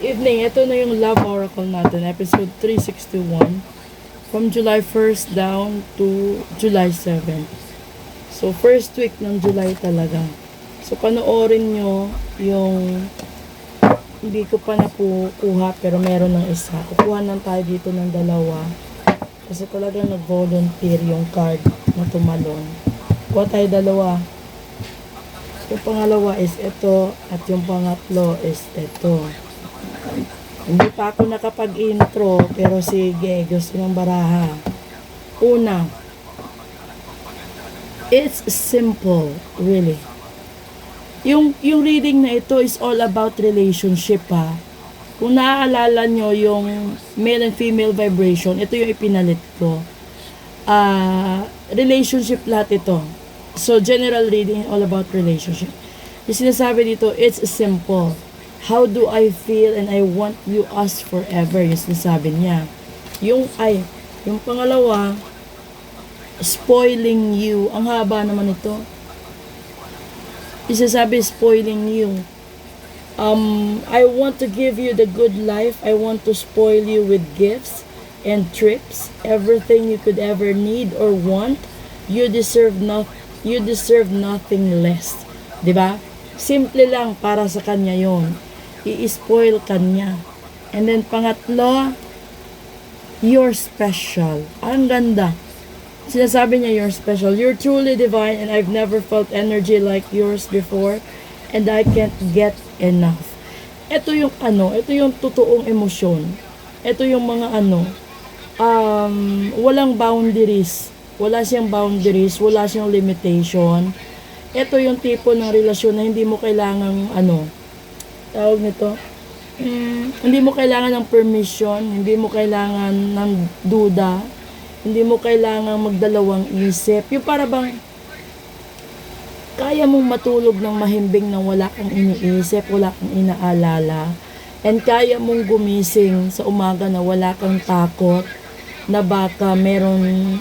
evening. Ito na yung Love Oracle natin, episode 361. From July 1st down to July 7th. So, first week ng July talaga. So, panoorin nyo yung hindi ko pa nakukuha pero meron ng isa. Kukuha lang tayo dito ng dalawa. Kasi talagang nag-volunteer yung card na tumalon. Kuha tayo dalawa. Yung pangalawa is ito at yung pangatlo is ito. Hindi pa ako nakapag-intro pero sige, gusto ng baraha. Una, it's simple, really. Yung reading na ito is all about relationship ha. Kung naaalala nyo yung male and female vibration, ito yung ipinalit ko. Relationship lahat ito. So, general reading all about relationship. Yung sinasabi dito, it's simple. How do I feel and I want you us forever? Yung sinasabi niya. Yung pangalawa, spoiling you. Ang haba naman ito. Yung sinasabi, spoiling you. I want to give you the good life. I want to spoil you with gifts and trips. Everything you could ever need or want. You deserve nothing less. Diba? Simple lang para sa kanya yon. I-spoil kanya. And then pangatlo, you're special. Ang ganda. Sinasabi niya, you're special. You're truly divine and I've never felt energy like yours before and I can't get enough. Ito yung ito yung totoong emosyon. Ito yung mga walang boundaries. Wala siyang boundaries, wala siyang limitation. Ito yung tipo ng relasyon na hindi mo kailangang tawag nito, hindi mo kailangan ng permission, hindi mo kailangan ng duda, hindi mo kailangan magdalawang isip. Yung para bang kaya mong matulog ng mahimbing nang wala kang iniisip, wala kang inaalala, and kaya mong gumising sa umaga na wala kang takot na baka meron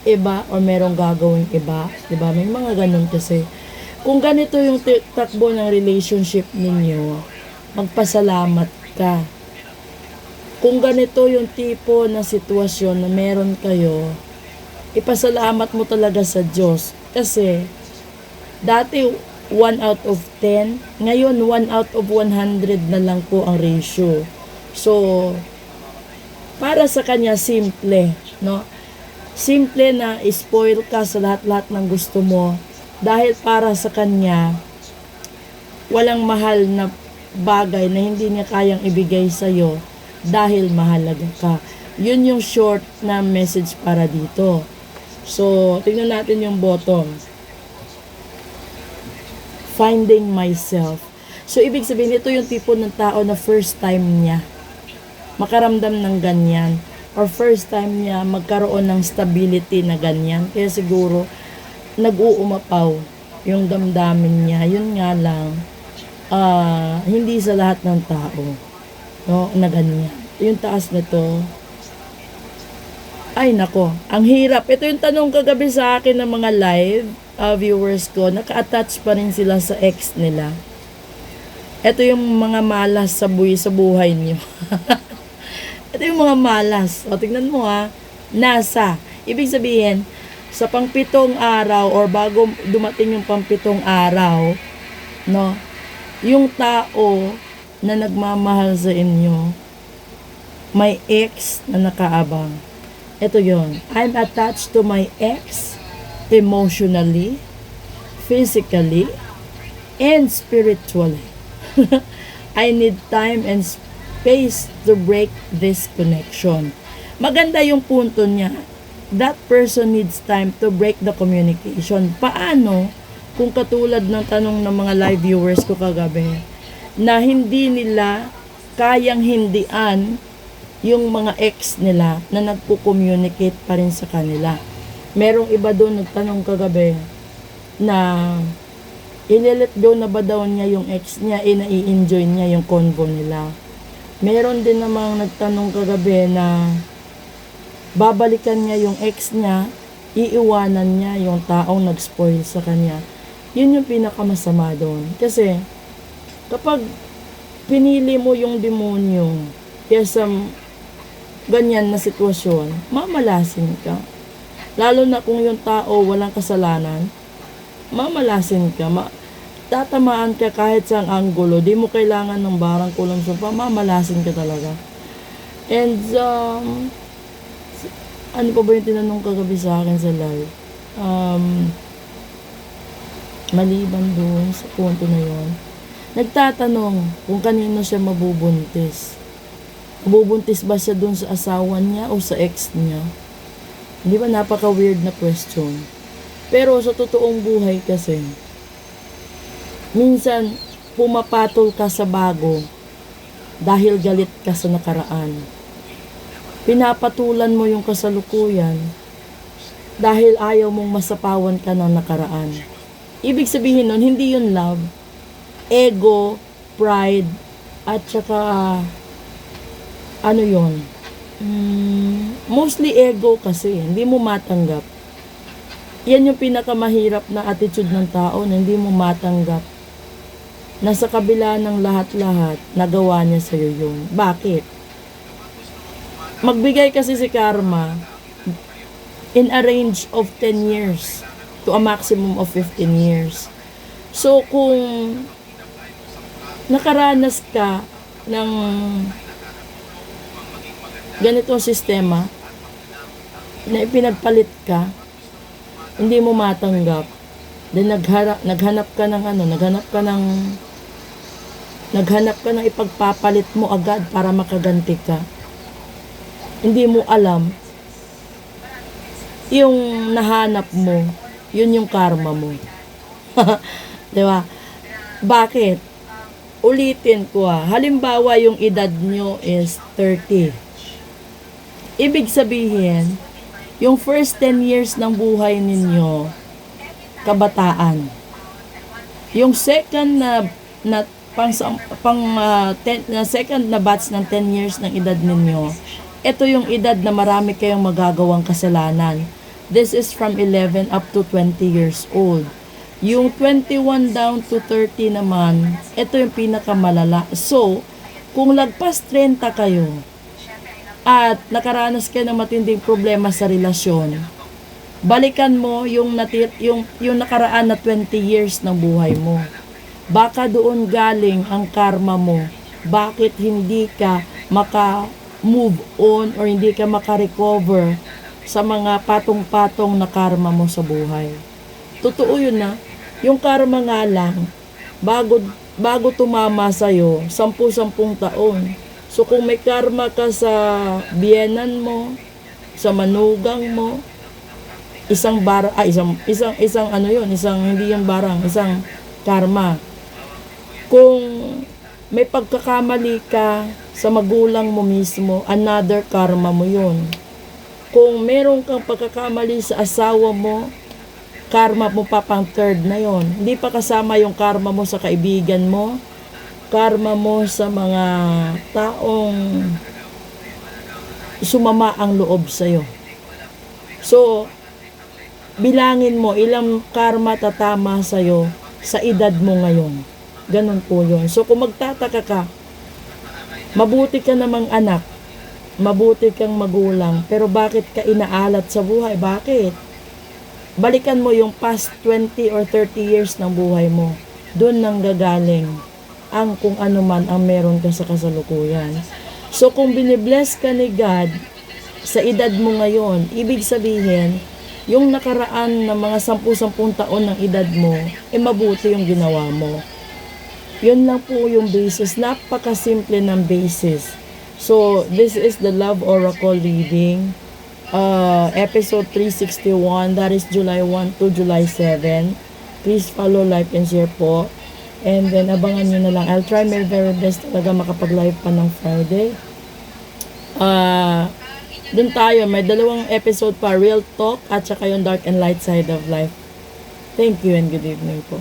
iba o merong gagawing iba. Diba? May mga ganun kasi. Kung ganito yung takbo ng relationship ninyo, magpasalamat ka. Kung ganito yung tipo ng sitwasyon na meron kayo, ipasalamat mo talaga sa Diyos. Kasi, dati 1 out of 10, ngayon 1 out of 100 na lang po ang ratio. So, para sa kanya, simple, no? Simple na spoil ka sa lahat-lahat ng gusto mo dahil para sa kanya walang mahal na bagay na hindi niya kayang ibigay sa iyo dahil mahalaga ka. Yun yung short na message para dito. So, tingnan natin yung bottom. Finding myself. So, ibig sabihin, ito yung tipo ng tao na first time niya makaramdam ng ganyan. Or first time niya magkaroon ng stability na ganyan. Kaya siguro, nag-uumapaw yung damdamin niya. Yun nga lang, hindi sa lahat ng tao, no, na ganyan. Yung taas na to, ay nako, ang hirap. Ito yung tanong kagabi sa akin ng mga live viewers ko, naka-attach pa rin sila sa ex nila. Ito yung mga malas sa buhay niyo. Ito yung mga malas. O, tignan mo ha. Nasa. Ibig sabihin, sa pang-7 araw or bago dumating yung pang-7 araw, no, yung tao na nagmamahal sa inyo, may ex na nakaabang. Ito yon. I'm attached to my ex emotionally, physically, and spiritually. I need time and space to break this connection. Maganda yung punto niya. That person needs time to break the communication. Paano kung katulad ng tanong ng mga live viewers ko kagabi na hindi nila kayang hindian yung mga ex nila na nagpo-communicate pa rin sa kanila. Merong iba doon nagtanong kagabi na inilet go na ba daw niya yung ex niya, nai-enjoy niya yung convo nila. Meron din namang nagtanong kagabi na babalikan niya yung ex niya, iiwanan niya yung taong nag-spoil sa kanya. Yun yung pinakamasama doon. Kasi, kapag pinili mo yung demonyo kaysa ganyan na sitwasyon, mamalasin ka. Lalo na kung yung tao walang kasalanan, mamalasin ka. Tatamaan ka kahit sa anggulo. Di mo kailangan ng barang kulong sumpa, mamalasin ka talaga. And, ano pa ba yung tinanong kagabi sa akin sa live? Maliban doon sa punto na yon, nagtatanong kung kanino siya mabubuntis. Mabubuntis ba siya doon sa asawa niya o sa ex niya? Hindi ba napaka-weird na question? Pero sa totoong buhay kasi, minsan pumapatol ka sa bago dahil galit ka sa nakaraan. Pinapatulan mo yung kasalukuyan dahil ayaw mong masapawan ka ng nakaraan. Ibig sabihin nun, hindi yun love. Ego, pride, at saka, ano yun? Mostly ego kasi, hindi mo matanggap. Yan yung pinakamahirap na attitude ng tao na hindi mo matanggap. Nasa kabila ng lahat-lahat, nagawa niya sa'yo yun. Bakit? Magbigay kasi si karma in a range of 10 years to a maximum of 15 years. So, kung nakaranas ka ng ganitong sistema na ipinagpalit ka, hindi mo matanggap, then naghanap ka ng ipagpapalit mo agad para makaganti ka. Hindi mo alam yung nahanap mo, yun yung karma mo. Diba? Bakit? Ulitin ko halimbawa yung edad nyo is 30. Ibig sabihin, yung first 10 years ng buhay ninyo, kabataan. Yung second second na batch ng 10 years ng edad ninyo, ito yung edad na marami kayong magagawang kasalanan. This is from 11 up to 20 years old. Yung 21 down to 30 naman, ito yung pinakamalala. So, kung lagpas 30 kayo, at nakaranas kayo ng matinding problema sa relasyon, balikan mo yung nakaraan na 20 years ng buhay mo. Baka doon galing ang karma mo. Bakit hindi ka maka-move on or hindi ka maka-recover sa mga patong-patong na karma mo sa buhay. Totoo yun na. Yung karma nga lang, bago tumama sa'yo, 10-10 taon. So kung may karma ka sa biyenan mo, sa manugang mo, isang karma. Kung may pagkakamali ka sa magulang mo mismo, another karma mo yun. Kung meron kang pagkakamali sa asawa mo, karma mo pa pang third na yon. Hindi pa kasama yung karma mo sa kaibigan mo, karma mo sa mga taong sumama ang loob sa'yo. So, bilangin mo ilang karma tatama sa'yo sa edad mo ngayon. Ganun po yun. So, kung magtataka ka, mabuti ka namang anak, mabuti kang magulang, pero bakit ka inaalat sa buhay? Bakit? Balikan mo yung past 20 or 30 years ng buhay mo. Doon nang gagaling ang kung ano man ang meron ka sa kasalukuyan. So, kung binibless ka ni God sa edad mo ngayon, ibig sabihin, yung nakaraan na mga 10-10 taon ng edad mo, mabuti yung ginawa mo. Yun lang po yung basis. Napakasimple ng basis. So, this is the Love Oracle reading. Episode 361. That is July 1 to July 7. Please follow, like, and share po. And then, abangan nyo na lang. I'll try my very best talaga makapag-live pa ng Friday. Dun tayo. May 2 episode pa. Real Talk at saka yung Dark and Light Side of Life. Thank you and good evening po.